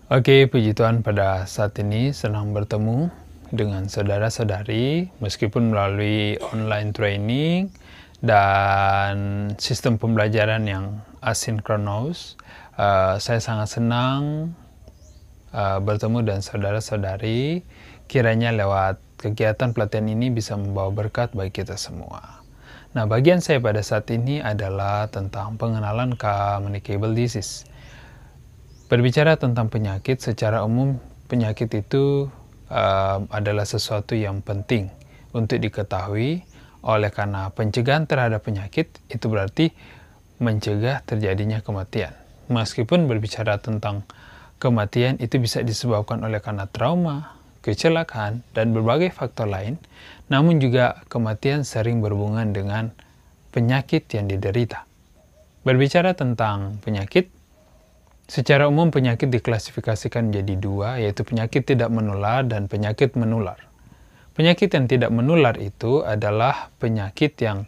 Oke, puji Tuhan, pada saat ini senang bertemu dengan saudara-saudari meskipun melalui online training dan sistem pembelajaran yang asinkronus. Saya sangat senang bertemu dengan saudara-saudari. Kiranya lewat kegiatan pelatihan ini bisa membawa berkat bagi kita semua. Nah, bagian saya pada saat ini adalah tentang pengenalan communicable disease. Berbicara tentang penyakit, secara umum penyakit itu adalah sesuatu yang penting untuk diketahui. Oleh karena pencegahan terhadap penyakit itu berarti mencegah terjadinya kematian. Meskipun berbicara tentang kematian itu bisa disebabkan oleh karena trauma, kecelakaan, dan berbagai faktor lain, namun juga kematian sering berhubungan dengan penyakit yang diderita. Berbicara tentang penyakit, secara umum penyakit diklasifikasikan menjadi dua, yaitu penyakit tidak menular dan penyakit menular. Penyakit yang tidak menular itu adalah penyakit yang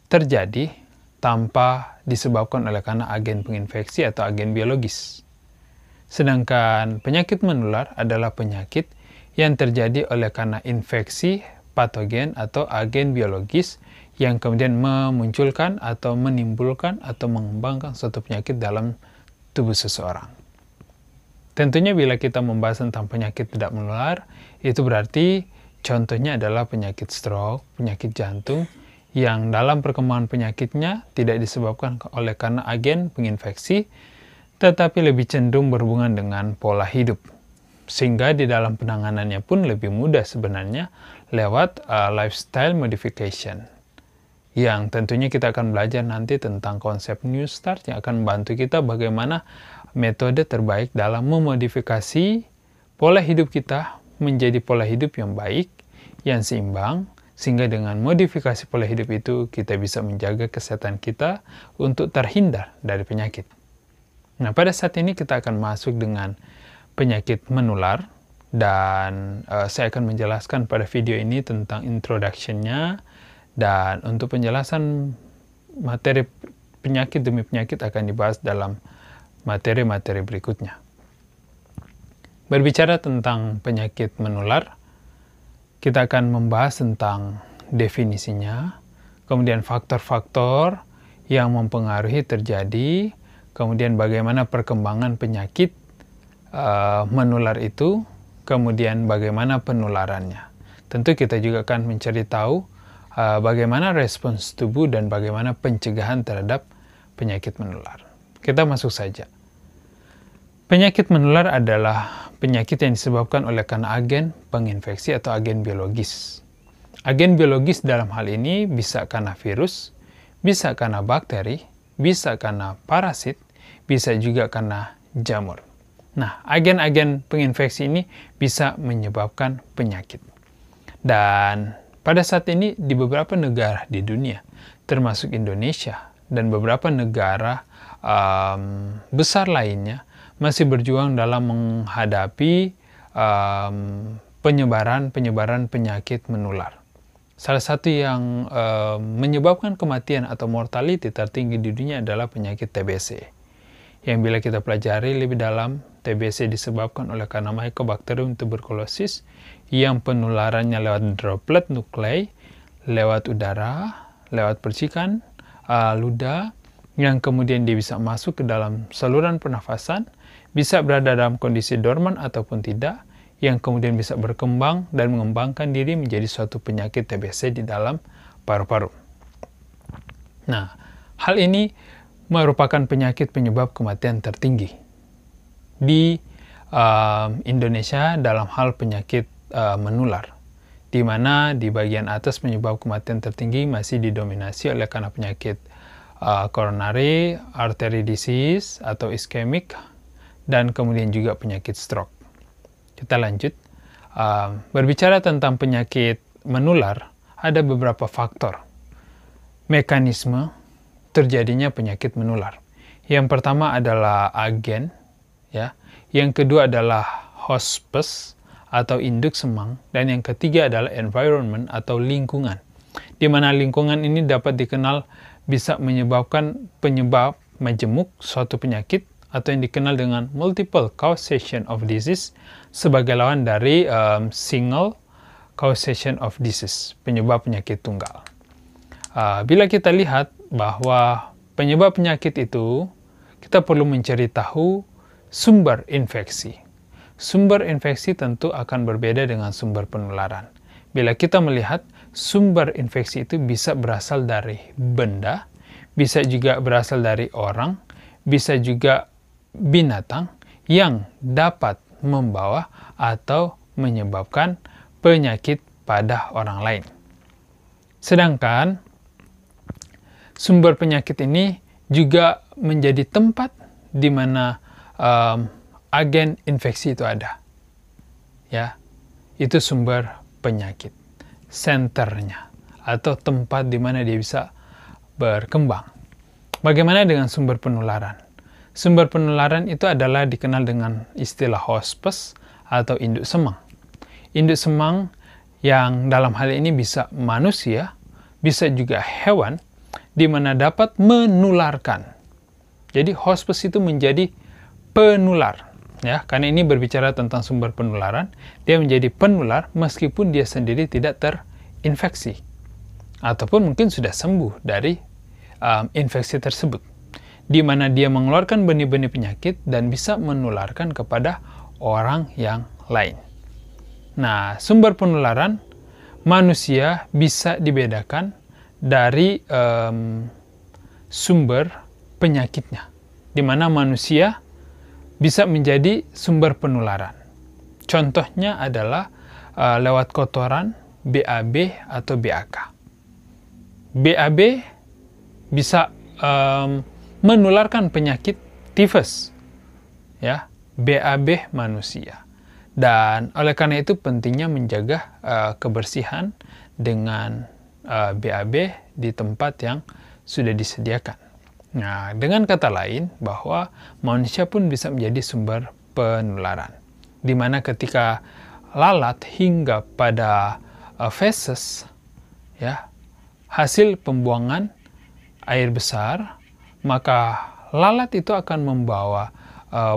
terjadi tanpa disebabkan oleh karena agen penginfeksi atau agen biologis. Sedangkan penyakit menular adalah penyakit yang terjadi oleh karena infeksi, patogen atau agen biologis yang kemudian memunculkan atau menimbulkan atau mengembangkan suatu penyakit dalam tubuh seseorang. Tentunya bila kita membahas tentang penyakit tidak menular, itu berarti contohnya adalah penyakit stroke, penyakit jantung, yang dalam perkembangan penyakitnya tidak disebabkan oleh karena agen penginfeksi, tetapi lebih cenderung berhubungan dengan pola hidup. Sehingga di dalam penanganannya pun lebih mudah sebenarnya lewat lifestyle modification. Yang tentunya kita akan belajar nanti tentang konsep New Start yang akan membantu kita bagaimana metode terbaik dalam memodifikasi pola hidup kita menjadi pola hidup yang baik, yang seimbang, sehingga dengan modifikasi pola hidup itu kita bisa menjaga kesehatan kita untuk terhindar dari penyakit. Nah, pada saat ini kita akan masuk dengan penyakit menular dan saya akan menjelaskan pada video ini tentang introduction-nya. Dan untuk penjelasan materi penyakit demi penyakit akan dibahas dalam materi-materi berikutnya. Berbicara tentang penyakit menular, kita akan membahas tentang definisinya, kemudian faktor-faktor yang mempengaruhi terjadi, kemudian bagaimana perkembangan penyakit menular itu, kemudian bagaimana penularannya. Tentu kita juga akan mencari tahu bagaimana respons tubuh dan bagaimana pencegahan terhadap penyakit menular. Kita masuk saja. Penyakit menular adalah penyakit yang disebabkan oleh karena agen penginfeksi atau agen biologis. Agen biologis dalam hal ini bisa karena virus, bisa karena bakteri, bisa karena parasit, bisa juga karena jamur. Nah, agen-agen penginfeksi ini bisa menyebabkan penyakit. Dan pada saat ini di beberapa negara di dunia, termasuk Indonesia dan beberapa negara besar lainnya, masih berjuang dalam menghadapi penyebaran penyakit menular. Salah satu yang menyebabkan kematian atau mortality tertinggi di dunia adalah penyakit TBC. Yang bila kita pelajari lebih dalam, TBC disebabkan oleh karena Mycobacterium tuberculosis yang penularannya lewat droplet nuklei, lewat udara, lewat percikan, ludah, yang kemudian dia bisa masuk ke dalam saluran pernafasan, bisa berada dalam kondisi dorman ataupun tidak, yang kemudian bisa berkembang dan mengembangkan diri menjadi suatu penyakit TBC di dalam paru-paru. Nah, hal ini merupakan penyakit penyebab kematian tertinggi di Indonesia dalam hal penyakit menular, di mana di bagian atas penyebab kematian tertinggi masih didominasi oleh karena penyakit coronary artery disease atau ischemic, dan kemudian juga penyakit stroke. Kita lanjut. Berbicara tentang penyakit menular, ada beberapa faktor mekanisme terjadinya penyakit menular. Yang pertama adalah agen, ya. Yang kedua adalah hospes atau induk semang, dan yang ketiga adalah environment atau lingkungan. Di mana lingkungan ini dapat dikenal bisa menyebabkan penyebab majemuk suatu penyakit atau yang dikenal dengan multiple causation of disease sebagai lawan dari single causation of disease, penyebab penyakit tunggal. Bila kita lihat bahwa penyebab penyakit itu, kita perlu mencari tahu sumber infeksi. Sumber infeksi tentu akan berbeda dengan sumber penularan. Bila kita melihat sumber infeksi itu bisa berasal dari benda, bisa juga berasal dari orang, bisa juga binatang yang dapat membawa atau menyebabkan penyakit pada orang lain. Sedangkan sumber penyakit ini juga menjadi tempat di mana agen infeksi itu ada. Ya, itu sumber penyakit, senternya atau tempat di mana dia bisa berkembang. Bagaimana dengan sumber penularan? Sumber penularan itu adalah dikenal dengan istilah hospes atau induk semang. Induk semang yang dalam hal ini bisa manusia, bisa juga hewan, di mana dapat menularkan. Jadi hospes itu menjadi penular. Ya, karena ini berbicara tentang sumber penularan, dia menjadi penular meskipun dia sendiri tidak terinfeksi. Ataupun mungkin sudah sembuh dari infeksi tersebut, di mana dia mengeluarkan benih-benih penyakit dan bisa menularkan kepada orang yang lain. Nah, sumber penularan manusia bisa dibedakan dari sumber penyakitnya, di mana manusia bisa menjadi sumber penularan. Contohnya adalah lewat kotoran, BAB atau BAK. BAB bisa menularkan penyakit tifus, ya, BAB manusia. Dan oleh karena itu pentingnya menjaga kebersihan dengan BAB di tempat yang sudah disediakan. Nah, dengan kata lain bahwa manusia pun bisa menjadi sumber penularan, di mana ketika lalat hingga pada feses, ya, hasil pembuangan air besar, maka lalat itu akan membawa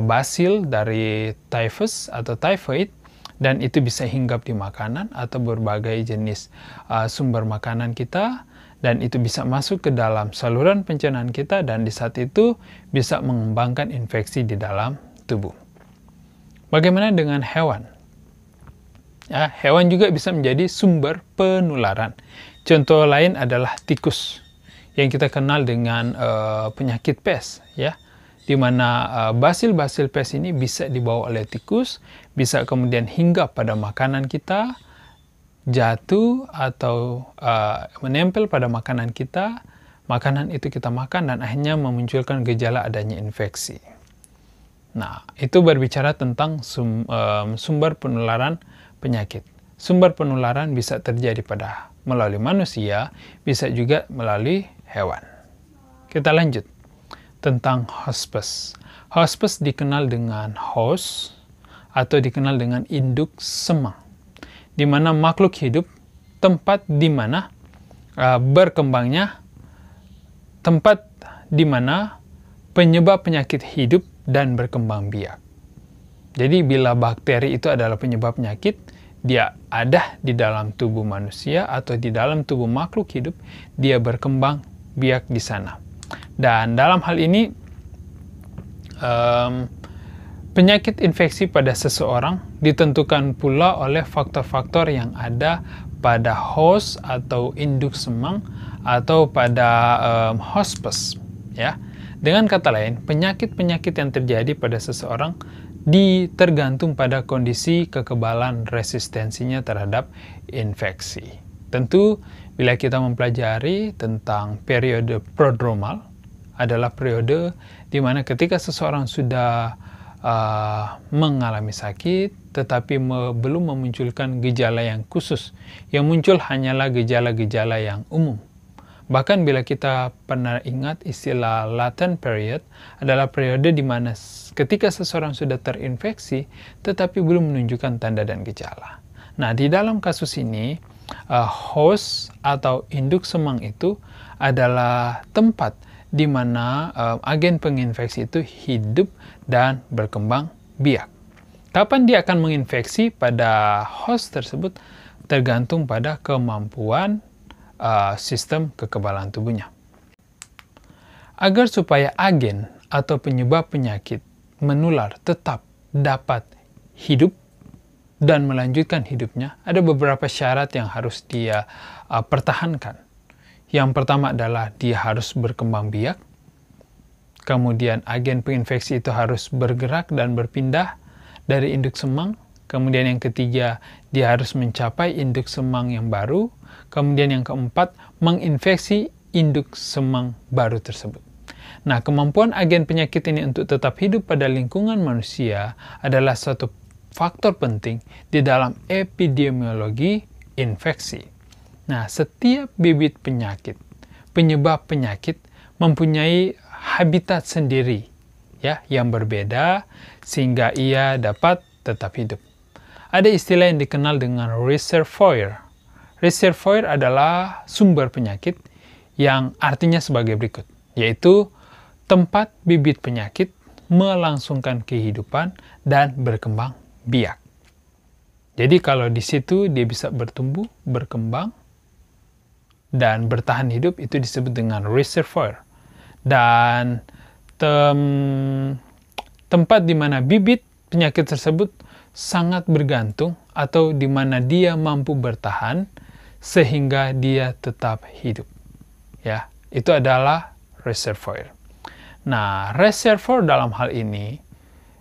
basil dari typhus atau typhoid, dan itu bisa hinggap di makanan atau berbagai jenis sumber makanan kita, dan itu bisa masuk ke dalam saluran pencernaan kita, dan di saat itu bisa mengembangkan infeksi di dalam tubuh. Bagaimana dengan hewan? Ya, hewan juga bisa menjadi sumber penularan. Contoh lain adalah tikus, yang kita kenal dengan penyakit pes, ya, di mana basil-basil pes ini bisa dibawa oleh tikus, bisa kemudian hinggap pada makanan kita, jatuh atau menempel pada makanan kita, makanan itu kita makan dan akhirnya memunculkan gejala adanya infeksi. Nah, itu berbicara tentang sumber penularan penyakit. Sumber penularan bisa terjadi melalui manusia, bisa juga melalui hewan. Kita lanjut tentang hospes. Hospes dikenal dengan host atau dikenal dengan induk semang, di mana makhluk hidup, tempat di mana berkembangnya, tempat di mana penyebab penyakit hidup dan berkembang biak. Jadi bila bakteri itu adalah penyebab penyakit, dia ada di dalam tubuh manusia atau di dalam tubuh makhluk hidup, dia berkembang biak di sana. Dan dalam hal ini penyakit infeksi pada seseorang ditentukan pula oleh faktor-faktor yang ada pada host atau induk semang atau pada hospes, ya. Dengan kata lain, penyakit-penyakit yang terjadi pada seseorang tergantung pada kondisi kekebalan resistensinya terhadap infeksi. Tentu bila kita mempelajari tentang periode prodromal, adalah periode di mana ketika seseorang sudah mengalami sakit tetapi belum memunculkan gejala yang khusus, yang muncul hanyalah gejala-gejala yang umum. Bahkan bila kita pernah ingat istilah latent period, adalah periode di mana ketika seseorang sudah terinfeksi tetapi belum menunjukkan tanda dan gejala. Nah, di dalam kasus ini host atau induk semang itu adalah tempat di mana agen penginfeksi itu hidup dan berkembang biak. Kapan dia akan menginfeksi pada host tersebut tergantung pada kemampuan sistem kekebalan tubuhnya. Agar supaya agen atau penyebab penyakit menular tetap dapat hidup dan melanjutkan hidupnya, ada beberapa syarat yang harus dia pertahankan. Yang pertama adalah dia harus berkembang biak. Kemudian agen penginfeksi itu harus bergerak dan berpindah dari induk semang. Kemudian yang ketiga, dia harus mencapai induk semang yang baru. Kemudian yang keempat, menginfeksi induk semang baru tersebut. Nah, kemampuan agen penyakit ini untuk tetap hidup pada lingkungan manusia adalah suatu faktor penting di dalam epidemiologi infeksi. Nah, setiap bibit penyakit, penyebab penyakit mempunyai habitat sendiri, ya, yang berbeda sehingga ia dapat tetap hidup. Ada istilah yang dikenal dengan reservoir. Reservoir adalah sumber penyakit yang artinya sebagai berikut, yaitu tempat bibit penyakit melangsungkan kehidupan dan berkembang biak. Jadi kalau di situ dia bisa bertumbuh, berkembang, dan bertahan hidup, itu disebut dengan reservoir. Dan tempat di mana bibit penyakit tersebut sangat bergantung atau di mana dia mampu bertahan sehingga dia tetap hidup. Ya, itu adalah reservoir. Nah, reservoir dalam hal ini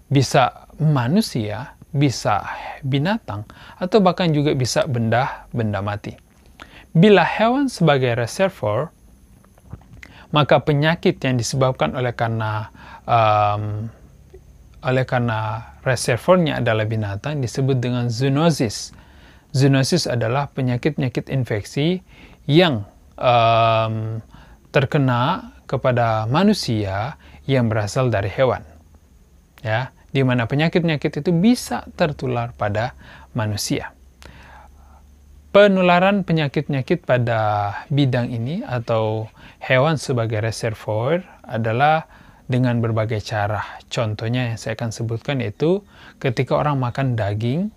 bisa manusia, bisa binatang, atau bahkan juga bisa benda mati. Bila hewan sebagai reservoir, maka penyakit yang disebabkan oleh karena reservoirnya adalah binatang disebut dengan zoonosis. Zoonosis adalah penyakit-penyakit infeksi yang terkena kepada manusia yang berasal dari hewan. Ya, di mana penyakit-penyakit itu bisa tertular pada manusia. Penularan penyakit-penyakit pada bidang ini atau hewan sebagai reservoir adalah dengan berbagai cara. Contohnya yang saya akan sebutkan yaitu ketika orang makan daging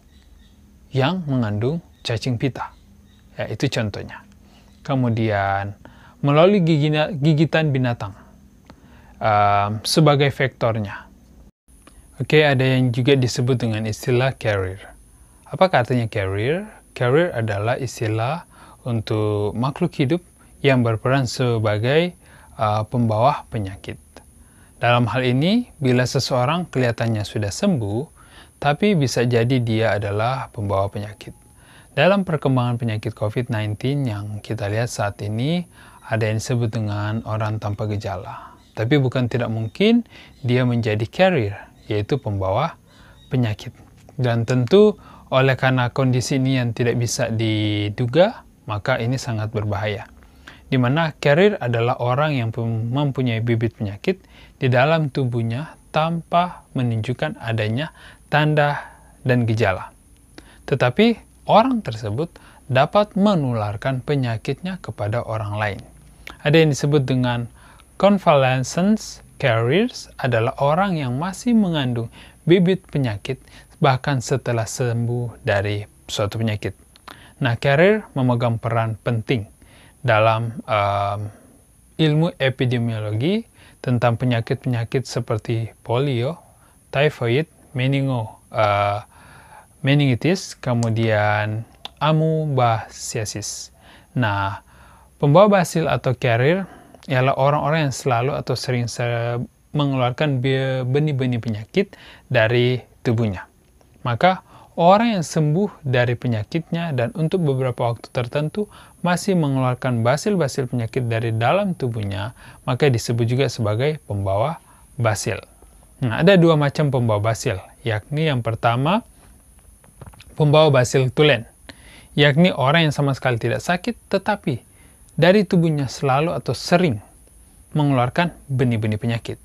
yang mengandung cacing pita. Ya, itu contohnya. Kemudian melalui gigitan binatang sebagai vektornya. Oke, ada yang juga disebut dengan istilah carrier. Apakah artinya carrier? Carrier adalah istilah untuk makhluk hidup yang berperan sebagai pembawa penyakit. Dalam hal ini, bila seseorang kelihatannya sudah sembuh, tapi bisa jadi dia adalah pembawa penyakit. Dalam perkembangan penyakit COVID-19 yang kita lihat saat ini, ada yang disebut dengan orang tanpa gejala. Tapi bukan tidak mungkin dia menjadi carrier, yaitu pembawa penyakit. Dan tentu oleh karena kondisi ini yang tidak bisa diduga, maka ini sangat berbahaya. Di mana carrier adalah orang yang mempunyai bibit penyakit di dalam tubuhnya tanpa menunjukkan adanya tanda dan gejala. Tetapi orang tersebut dapat menularkan penyakitnya kepada orang lain. Ada yang disebut dengan convalescent carriers, adalah orang yang masih mengandung bibit penyakit bahkan setelah sembuh dari suatu penyakit. Nah, carrier memegang peran penting dalam ilmu epidemiologi tentang penyakit-penyakit seperti polio, typhoid, meningitis, kemudian amubasiasis. Nah, pembawa basil atau carrier ialah orang-orang yang selalu atau sering mengeluarkan benih-benih penyakit dari tubuhnya. Maka orang yang sembuh dari penyakitnya dan untuk beberapa waktu tertentu masih mengeluarkan basil-basil penyakit dari dalam tubuhnya, maka disebut juga sebagai pembawa basil. Nah, ada dua macam pembawa basil, yakni yang pertama pembawa basil tulen, yakni orang yang sama sekali tidak sakit tetapi dari tubuhnya selalu atau sering mengeluarkan benih-benih penyakit.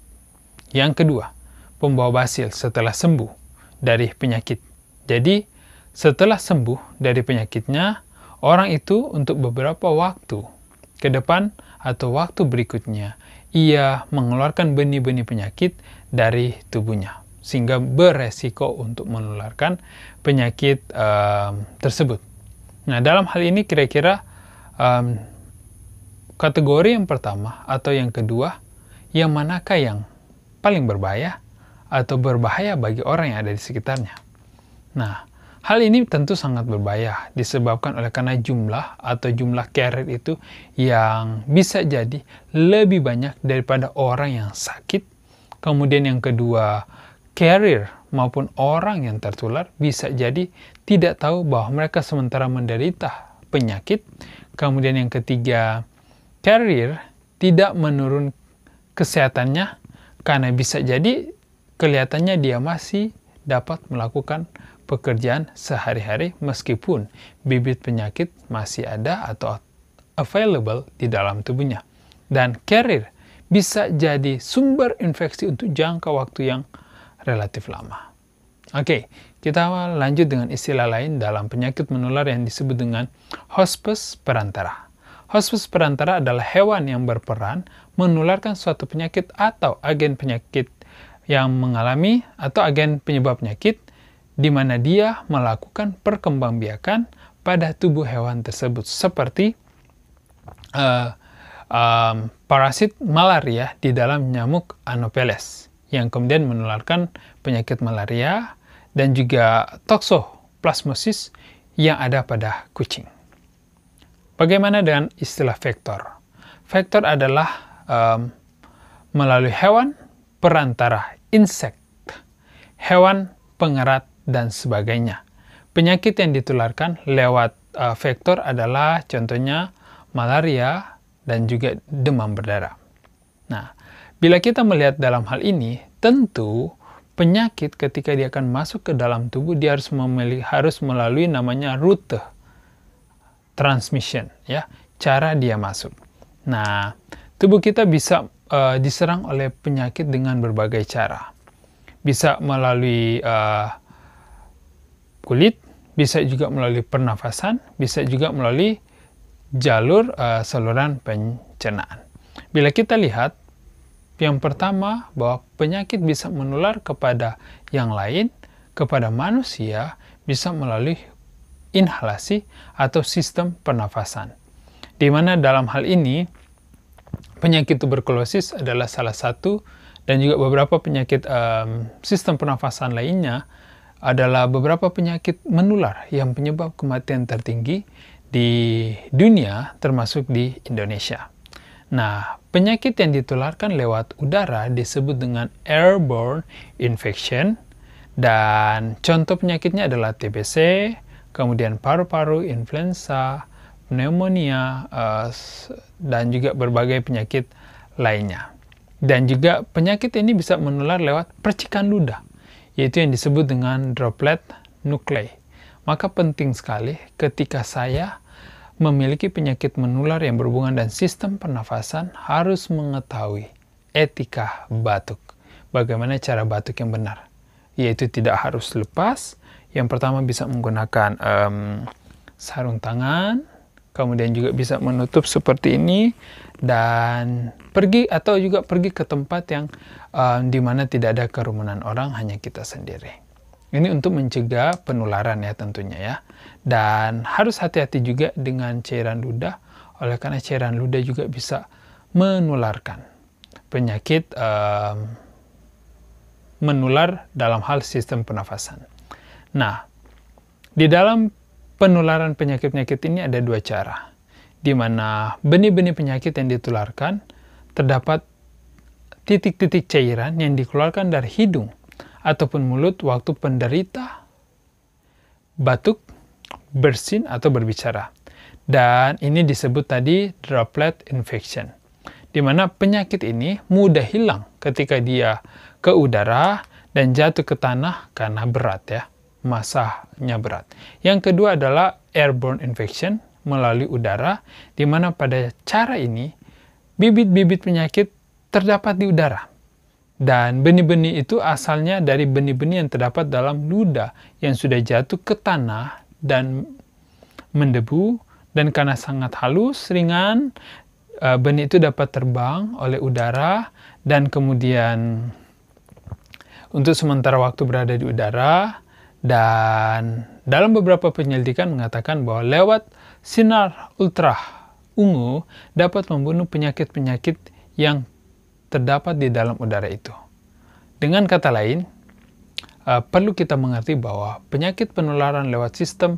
Yang kedua, pembawa basil setelah sembuh dari penyakit. Jadi, setelah sembuh dari penyakitnya, orang itu untuk beberapa waktu ke depan atau waktu berikutnya, ia mengeluarkan benih-benih penyakit dari tubuhnya, sehingga beresiko untuk menularkan penyakit tersebut. Nah, dalam hal ini kira-kira kategori yang pertama atau yang kedua, yang manakah yang paling berbahaya atau berbahaya bagi orang yang ada di sekitarnya? Nah, hal ini tentu sangat berbahaya disebabkan oleh karena jumlah carrier itu yang bisa jadi lebih banyak daripada orang yang sakit. Kemudian yang kedua, carrier maupun orang yang tertular bisa jadi tidak tahu bahwa mereka sementara menderita penyakit. Kemudian yang ketiga, carrier tidak menurun kesehatannya karena bisa jadi kelihatannya dia masih dapat melakukan pekerjaan sehari-hari meskipun bibit penyakit masih ada atau available di dalam tubuhnya. Dan carrier bisa jadi sumber infeksi untuk jangka waktu yang relatif lama. Oke, kita lanjut dengan istilah lain dalam penyakit menular yang disebut dengan hospes perantara. Hospes perantara adalah hewan yang berperan menularkan suatu penyakit atau agen penyakit yang mengalami atau agen penyebab penyakit di mana dia melakukan perkembangbiakan pada tubuh hewan tersebut, seperti parasit malaria di dalam nyamuk Anopheles yang kemudian menularkan penyakit malaria, dan juga toxoplasmosis yang ada pada kucing. Bagaimana dengan istilah vektor? Vektor adalah melalui hewan perantara, insek, hewan pengerat, dan sebagainya. Penyakit yang ditularkan lewat vektor adalah contohnya malaria dan juga demam berdarah. Nah, bila kita melihat dalam hal ini, tentu penyakit ketika dia akan masuk ke dalam tubuh, dia harus melalui namanya rute transmission, ya, cara dia masuk. Nah, tubuh kita bisa diserang oleh penyakit dengan berbagai cara. Bisa melalui kulit, bisa juga melalui pernafasan, bisa juga melalui jalur saluran pencernaan. Bila kita lihat, yang pertama bahwa penyakit bisa menular kepada yang lain, kepada manusia, bisa melalui inhalasi atau sistem pernafasan. Di mana dalam hal ini, penyakit tuberkulosis adalah salah satu, dan juga beberapa penyakit sistem pernafasan lainnya adalah beberapa penyakit menular yang penyebab kematian tertinggi di dunia, termasuk di Indonesia. Nah, penyakit yang ditularkan lewat udara disebut dengan airborne infection, dan contoh penyakitnya adalah TBC, kemudian paru-paru, influenza, pneumonia, dan juga berbagai penyakit lainnya. Dan juga penyakit ini bisa menular lewat percikan ludah, yaitu yang disebut dengan droplet nuclei. Maka penting sekali ketika saya memiliki penyakit menular yang berhubungan dengan sistem pernafasan, harus mengetahui etika batuk. Bagaimana cara batuk yang benar? Yaitu tidak harus lepas. Yang pertama bisa menggunakan sarung tangan, kemudian juga bisa menutup seperti ini, dan pergi ke tempat yang di mana tidak ada kerumunan orang, hanya kita sendiri. Ini untuk mencegah penularan ya tentunya ya. Dan harus hati-hati juga dengan cairan ludah, oleh karena cairan ludah juga bisa menularkan penyakit menular dalam hal sistem pernafasan. Nah, di dalam penularan penyakit-penyakit ini ada dua cara, di mana benih-benih penyakit yang ditularkan terdapat titik-titik cairan yang dikeluarkan dari hidung ataupun mulut waktu penderita batuk, bersin, atau berbicara. Dan ini disebut tadi droplet infection, di mana penyakit ini mudah hilang ketika dia ke udara dan jatuh ke tanah karena berat ya, masanya berat. Yang kedua adalah airborne infection melalui udara, di mana pada cara ini bibit-bibit penyakit terdapat di udara. Dan benih-benih itu asalnya dari benih-benih yang terdapat dalam ludah yang sudah jatuh ke tanah dan mendebu, dan karena sangat halus, ringan, benih itu dapat terbang oleh udara dan kemudian untuk sementara waktu berada di udara, dan dalam beberapa penyelidikan mengatakan bahwa lewat sinar ultra ungu dapat membunuh penyakit-penyakit yang terdapat di dalam udara itu. Dengan kata lain, perlu kita mengerti bahwa penyakit penularan lewat sistem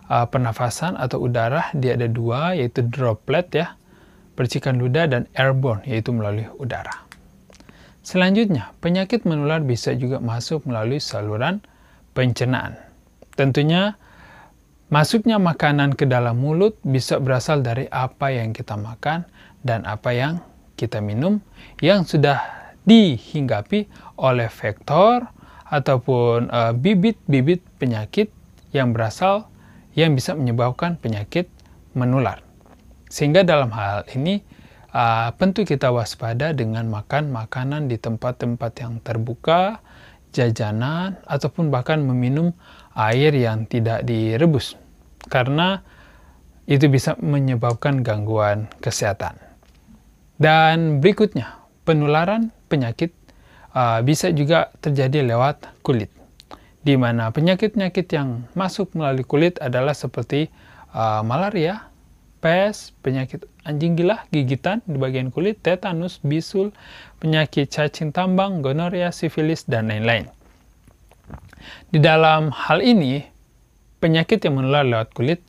pernafasan atau udara dia ada dua, yaitu droplet ya, percikan ludah, dan airborne, yaitu melalui udara. Selanjutnya, penyakit menular bisa juga masuk melalui saluran pencernaan. Tentunya, masuknya makanan ke dalam mulut bisa berasal dari apa yang kita makan dan apa yang kita minum yang sudah dihinggapi oleh vektor ataupun bibit-bibit penyakit yang bisa menyebabkan penyakit menular. Sehingga dalam hal ini penting kita waspada dengan makan makanan di tempat-tempat yang terbuka, jajanan, ataupun bahkan meminum air yang tidak direbus, karena itu bisa menyebabkan gangguan kesehatan. Dan berikutnya, penularan penyakit bisa juga terjadi lewat kulit, di mana penyakit-penyakit yang masuk melalui kulit adalah seperti malaria, pes, penyakit anjing gila, gigitan di bagian kulit, tetanus, bisul, penyakit cacing tambang, gonorea, sifilis, dan lain-lain. Di dalam hal ini, penyakit yang menular lewat kulit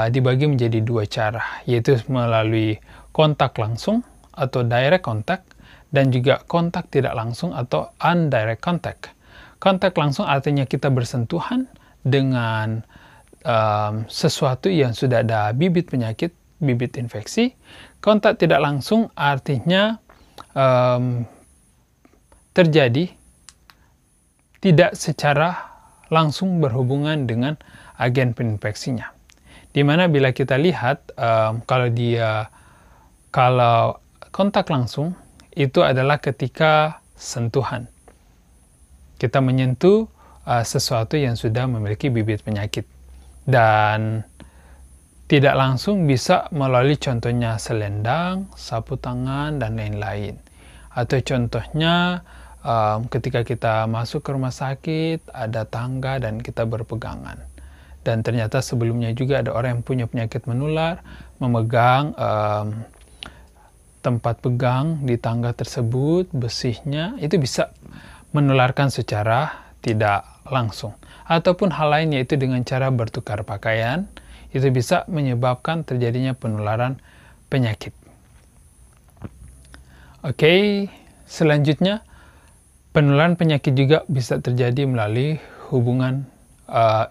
dibagi menjadi dua cara, yaitu melalui kontak langsung atau direct contact, dan juga kontak tidak langsung atau indirect contact. Kontak langsung artinya kita bersentuhan dengan sesuatu yang sudah ada bibit penyakit, bibit infeksi. Kontak tidak langsung artinya terjadi tidak secara langsung berhubungan dengan agen peninfeksinya. Dimana bila kita lihat kalau kontak langsung itu adalah ketika sentuhan. Kita menyentuh sesuatu yang sudah memiliki bibit penyakit. Dan tidak langsung bisa melalui contohnya selendang, sapu tangan, dan lain-lain. Atau contohnya ketika kita masuk ke rumah sakit, ada tangga dan kita berpegangan. Dan ternyata sebelumnya juga ada orang yang punya penyakit menular, memegang tempat pegang di tangga tersebut, besinya, itu bisa menularkan secara tidak langsung. Ataupun hal lain, yaitu dengan cara bertukar pakaian, itu bisa menyebabkan terjadinya penularan penyakit. Oke, selanjutnya, penularan penyakit juga bisa terjadi melalui hubungan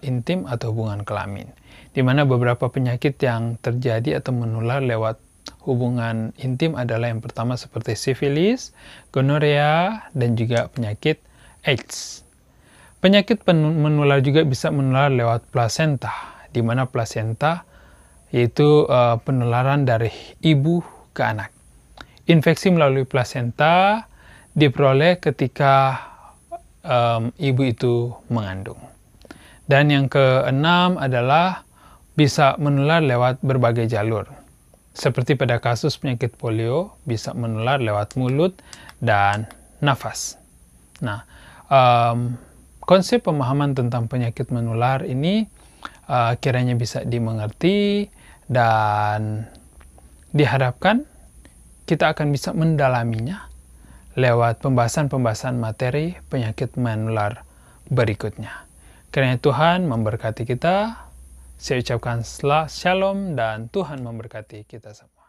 intim atau hubungan kelamin. Di mana beberapa penyakit yang terjadi atau menular lewat hubungan intim adalah yang pertama seperti sifilis, gonorea, dan juga penyakit AIDS. Penyakit menular juga bisa menular lewat plasenta, di mana plasenta yaitu penularan dari ibu ke anak. Infeksi melalui plasenta diperoleh ketika ibu itu mengandung. Dan yang keenam adalah bisa menular lewat berbagai jalur. Seperti pada kasus penyakit polio, bisa menular lewat mulut dan nafas. Nah, konsep pemahaman tentang penyakit menular ini kiranya bisa dimengerti, dan diharapkan kita akan bisa mendalaminya lewat pembahasan-pembahasan materi penyakit menular berikutnya. Kiranya Tuhan memberkati kita. Saya ucapkan shalom dan Tuhan memberkati kita semua.